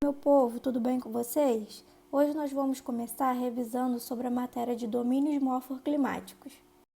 Meu povo, tudo bem com vocês? Hoje nós vamos começar revisando sobre a matéria de domínios morfoclimáticos.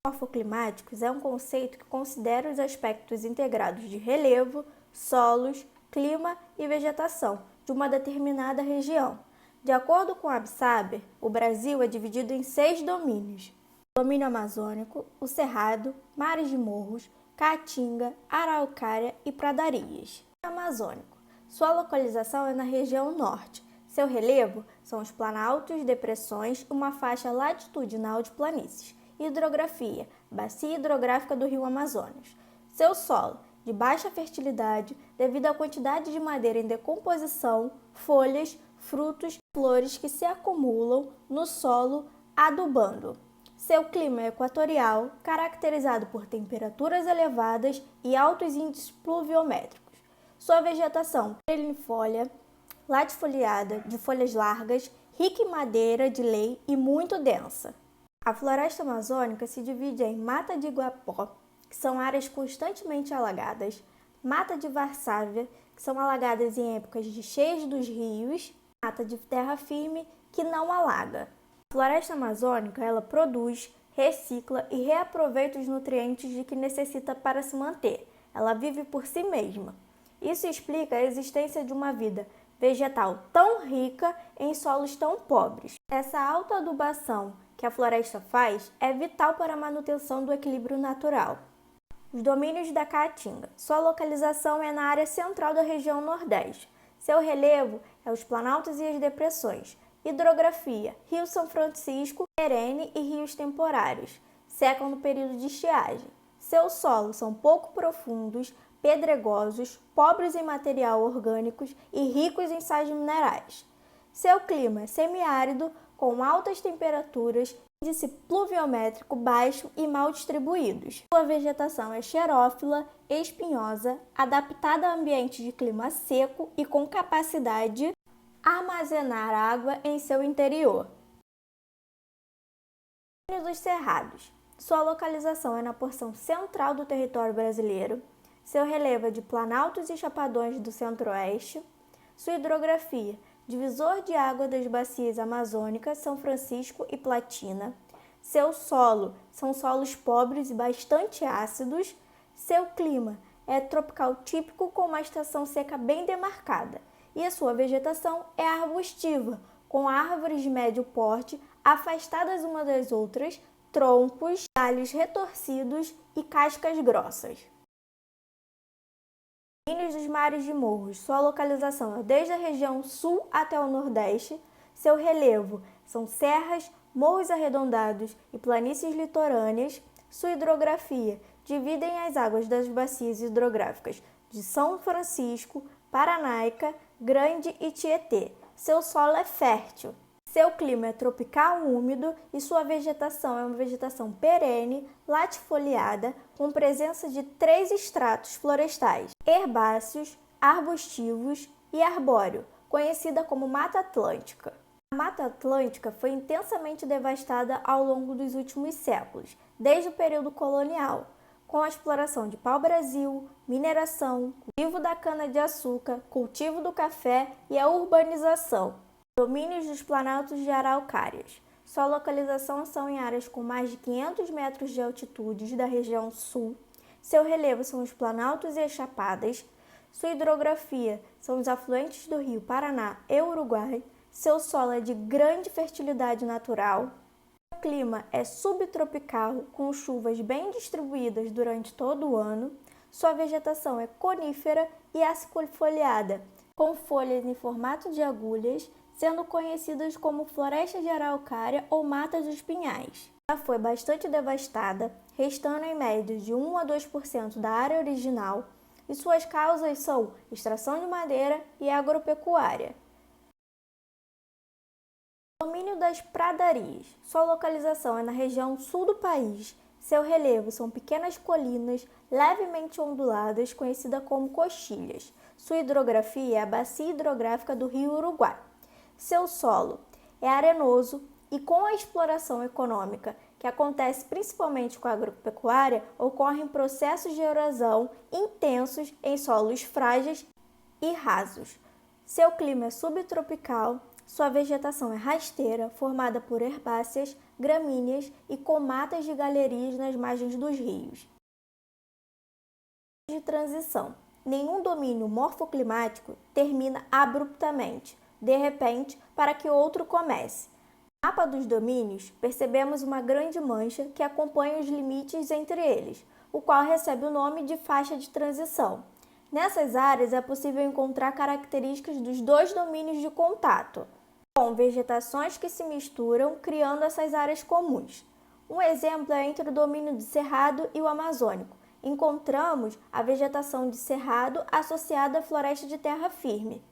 Morfoclimáticos é um conceito que considera os aspectos integrados de relevo, solos, clima e vegetação de uma determinada região. De acordo com a Absaber, o Brasil é dividido em 6 domínios: domínio amazônico, o Cerrado, mares de morros, Caatinga, Araucária e Pradarias. Amazônico. Sua localização é na região norte. Seu relevo são os planaltos, depressões e uma faixa latitudinal de planícies. Hidrografia, bacia hidrográfica do rio Amazonas. Seu solo, de baixa fertilidade devido à quantidade de madeira em decomposição, folhas, frutos, flores que se acumulam no solo adubando. Seu clima é equatorial, caracterizado por temperaturas elevadas e altos índices pluviométricos. Sua vegetação perennifolia, latifoliada, de folhas largas, rica em madeira de lei e muito densa. A floresta amazônica se divide em mata de Guapó, que são áreas constantemente alagadas, mata de Varsávia, que são alagadas em épocas de cheias dos rios, mata de terra firme, que não alaga. A floresta amazônica, ela produz, recicla e reaproveita os nutrientes de que necessita para se manter. Ela vive por si mesma. Isso explica a existência de uma vida vegetal tão rica em solos tão pobres. Essa alta adubação que a floresta faz é vital para a manutenção do equilíbrio natural. Os domínios da Caatinga. Sua localização é na área central da região Nordeste. Seu relevo é os planaltos e as depressões. Hidrografia: Rio São Francisco, perene e rios temporários. Secam no período de estiagem. Seus solos são pouco profundos, pedregosos, pobres em material orgânicos e ricos em sais minerais. Seu clima é semiárido, com altas temperaturas, índice pluviométrico baixo e mal distribuídos. Sua vegetação é xerófila, espinhosa, adaptada a ambientes de clima seco e com capacidade de armazenar água em seu interior. Domínio dos Cerrados. Sua localização é na porção central do território brasileiro. Seu relevo é de planaltos e chapadões do centro-oeste. Sua hidrografia: divisor de água das bacias amazônicas São Francisco e Platina. Seu solo são solos pobres e bastante ácidos. Seu clima é tropical típico com uma estação seca bem demarcada. E a sua vegetação é arbustiva, com árvores de médio porte afastadas uma das outras, troncos, galhos retorcidos e cascas grossas. Domínios dos mares de morros. Sua localização é desde a região sul até o nordeste. Seu relevo são serras, morros arredondados e planícies litorâneas. Sua hidrografia: dividem as águas das bacias hidrográficas de São Francisco, Paranaica, Grande e Tietê. Seu solo é fértil. Seu clima é tropical úmido e sua vegetação é uma vegetação perene, latifoliada, com presença de 3 estratos florestais: herbáceos, arbustivos e arbóreo, conhecida como Mata Atlântica. A Mata Atlântica foi intensamente devastada ao longo dos últimos séculos, desde o período colonial, com a exploração de pau-brasil, mineração, cultivo da cana-de-açúcar, cultivo do café e a urbanização. Domínios dos planaltos de araucárias. Sua localização são em áreas com mais de 500 metros de altitude da região sul. Seu relevo são os planaltos e as chapadas. Sua hidrografia são os afluentes do rio Paraná e Uruguai. Seu solo é de grande fertilidade natural. O clima é subtropical, com chuvas bem distribuídas durante todo o ano. Sua vegetação é conífera e acicifoliada, com folhas em formato de agulhas, sendo conhecidas como floresta de araucária ou mata dos pinhais. Ela foi bastante devastada, restando em média de 1 a 2% da área original, e suas causas são extração de madeira e agropecuária. Domínio das pradarias. Sua localização é na região sul do país. Seu relevo são pequenas colinas levemente onduladas, conhecidas como coxilhas. Sua hidrografia é a bacia hidrográfica do rio Uruguai. Seu solo é arenoso e, com a exploração econômica, que acontece principalmente com a agropecuária, ocorrem processos de erosão intensos em solos frágeis e rasos. Seu clima é subtropical, sua vegetação é rasteira, formada por herbáceas, gramíneas e com matas de galerias nas margens dos rios. De transição. Nenhum domínio morfoclimático termina abruptamente, de repente, para que outro comece. No mapa dos domínios, percebemos uma grande mancha que acompanha os limites entre eles, o qual recebe o nome de faixa de transição. Nessas áreas é possível encontrar características dos dois domínios de contato, com vegetações que se misturam, criando essas áreas comuns. Um exemplo é entre o domínio do Cerrado e o Amazônico. Encontramos a vegetação de cerrado associada à floresta de terra firme.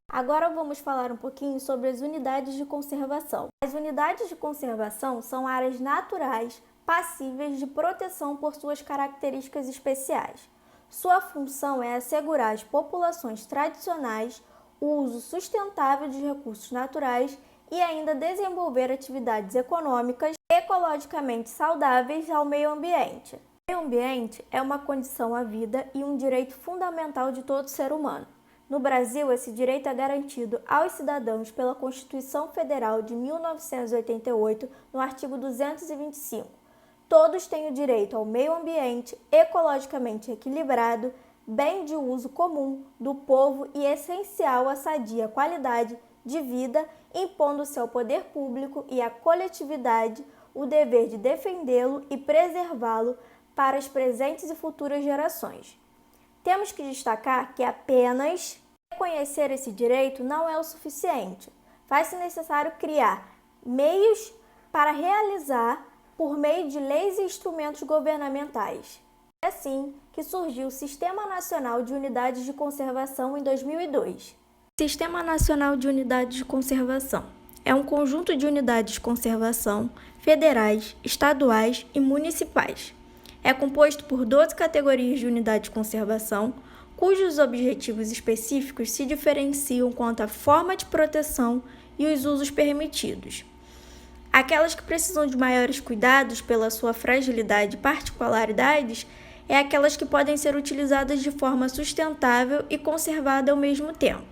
Agora vamos falar um pouquinho sobre as unidades de conservação. As unidades de conservação são áreas naturais passíveis de proteção por suas características especiais. Sua função é assegurar às populações tradicionais o uso sustentável de recursos naturais e ainda desenvolver atividades econômicas ecologicamente saudáveis ao meio ambiente. O meio ambiente é uma condição à vida e um direito fundamental de todo ser humano. No Brasil, esse direito é garantido aos cidadãos pela Constituição Federal de 1988, no artigo 225. Todos têm o direito ao meio ambiente ecologicamente equilibrado, bem de uso comum do povo e essencial à sadia qualidade de vida, impondo-se ao poder público e à coletividade o dever de defendê-lo e preservá-lo para as presentes e futuras gerações. Temos que destacar que apenas reconhecer esse direito não é o suficiente. Faz-se necessário criar meios para realizar por meio de leis e instrumentos governamentais. É assim que surgiu o Sistema Nacional de Unidades de Conservação em 2002. O Sistema Nacional de Unidades de Conservação é um conjunto de unidades de conservação federais, estaduais e municipais. É composto por 12 categorias de unidade de conservação, cujos objetivos específicos se diferenciam quanto à forma de proteção e os usos permitidos. Aquelas que precisam de maiores cuidados pela sua fragilidade e particularidades é aquelas que podem ser utilizadas de forma sustentável e conservada ao mesmo tempo.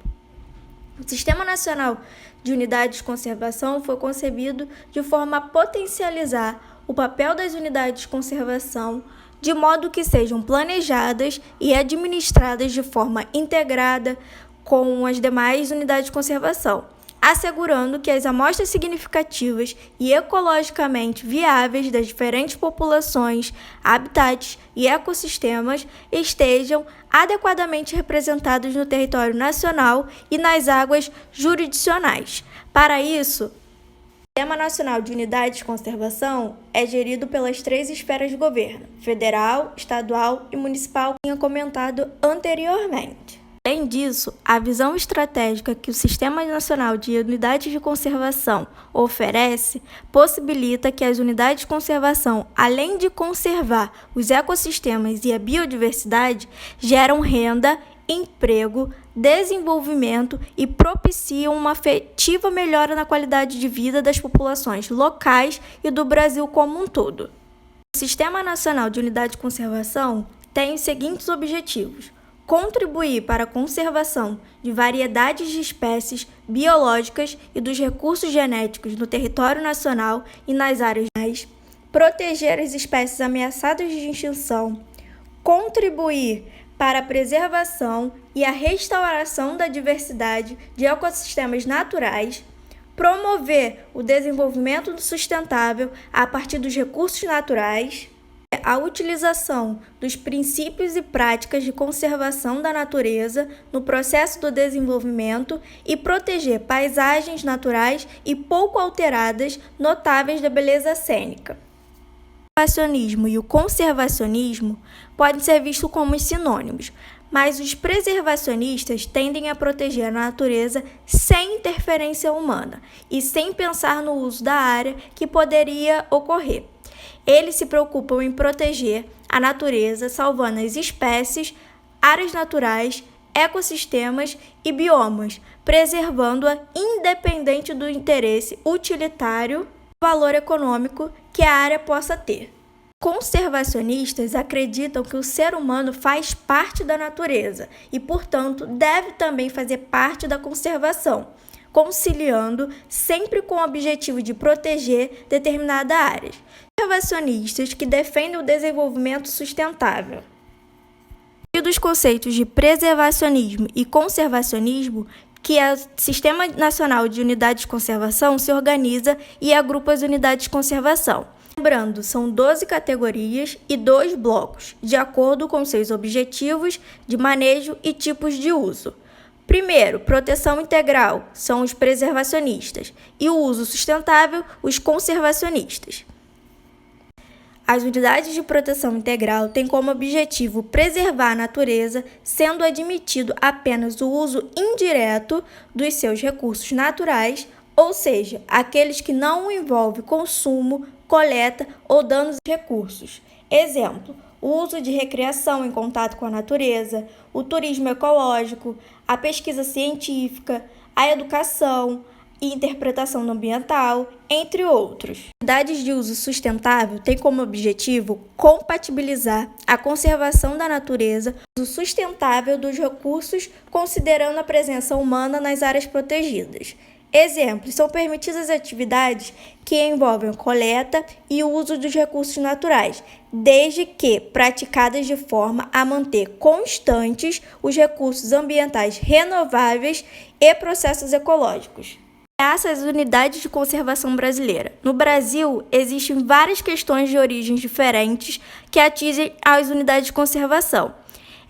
O Sistema Nacional de Unidades de Conservação foi concebido de forma a potencializar o papel das unidades de conservação, de modo que sejam planejadas e administradas de forma integrada com as demais unidades de conservação, assegurando que as amostras significativas e ecologicamente viáveis das diferentes populações, habitats e ecossistemas estejam adequadamente representados no território nacional e nas águas jurisdicionais. Para isso, o Sistema Nacional de Unidades de Conservação é gerido pelas 3 esferas de governo: federal, estadual e municipal, como tinha comentado anteriormente. Além disso, a visão estratégica que o Sistema Nacional de Unidades de Conservação oferece possibilita que as unidades de conservação, além de conservar os ecossistemas e a biodiversidade, geram renda, emprego, desenvolvimento e propiciam uma efetiva melhora na qualidade de vida das populações locais e do Brasil como um todo. O Sistema Nacional de Unidade de Conservação tem os seguintes objetivos: contribuir para a conservação de variedades de espécies biológicas e dos recursos genéticos no território nacional e nas áreas rurais, proteger as espécies ameaçadas de extinção, contribuir para a preservação e a restauração da diversidade de ecossistemas naturais, promover o desenvolvimento sustentável a partir dos recursos naturais, a utilização dos princípios e práticas de conservação da natureza no processo do desenvolvimento e proteger paisagens naturais e pouco alteradas notáveis da beleza cênica. O conservacionismo e o conservacionismo podem ser vistos como sinônimos, mas os preservacionistas tendem a proteger a natureza sem interferência humana e sem pensar no uso da área que poderia ocorrer. Eles se preocupam em proteger a natureza, salvando as espécies, áreas naturais, ecossistemas e biomas, preservando-a independente do interesse utilitário e valor econômico que a área possa ter. Conservacionistas acreditam que o ser humano faz parte da natureza e, portanto, deve também fazer parte da conservação, conciliando sempre com o objetivo de proteger determinada área. Conservacionistas que defendem o desenvolvimento sustentável. Dos conceitos de preservacionismo e conservacionismo, que o Sistema Nacional de Unidades de Conservação se organiza e agrupa as unidades de conservação. Lembrando, são 12 categorias e 2 blocos, de acordo com seus objetivos de manejo e tipos de uso. Primeiro, proteção integral, são os preservacionistas, e o uso sustentável, os conservacionistas. As unidades de proteção integral têm como objetivo preservar a natureza, sendo admitido apenas o uso indireto dos seus recursos naturais, ou seja, aqueles que não envolvem consumo, coleta ou danos de recursos. Exemplo, o uso de recreação em contato com a natureza, o turismo ecológico, a pesquisa científica, a educação e interpretação ambiental, entre outros. Unidades de uso sustentável têm como objetivo compatibilizar a conservação da natureza, o uso sustentável dos recursos, considerando a presença humana nas áreas protegidas. Exemplos, são permitidas atividades que envolvem coleta e uso dos recursos naturais, desde que praticadas de forma a manter constantes os recursos ambientais renováveis e processos ecológicos. Essas unidades de conservação brasileira. No Brasil, existem várias questões de origens diferentes que atingem as unidades de conservação.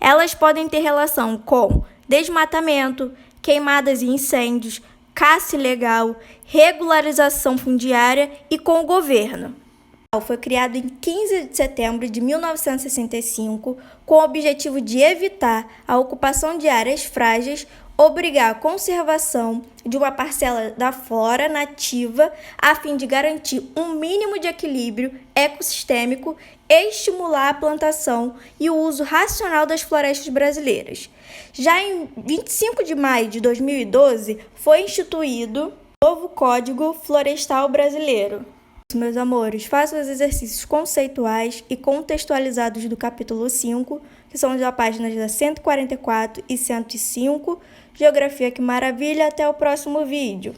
Elas podem ter relação com desmatamento, queimadas e incêndios, caça ilegal, regularização fundiária e com o governo. Foi criado em 15 de setembro de 1965 com o objetivo de evitar a ocupação de áreas frágeis, obrigar a conservação de uma parcela da flora nativa a fim de garantir um mínimo de equilíbrio ecossistêmico e estimular a plantação e o uso racional das florestas brasileiras. Já em 25 de maio de 2012, foi instituído o novo Código Florestal Brasileiro. Meus amores, façam os exercícios conceituais e contextualizados do capítulo 5, que são das páginas da 144 e 105. Geografia, que maravilha! Até o próximo vídeo!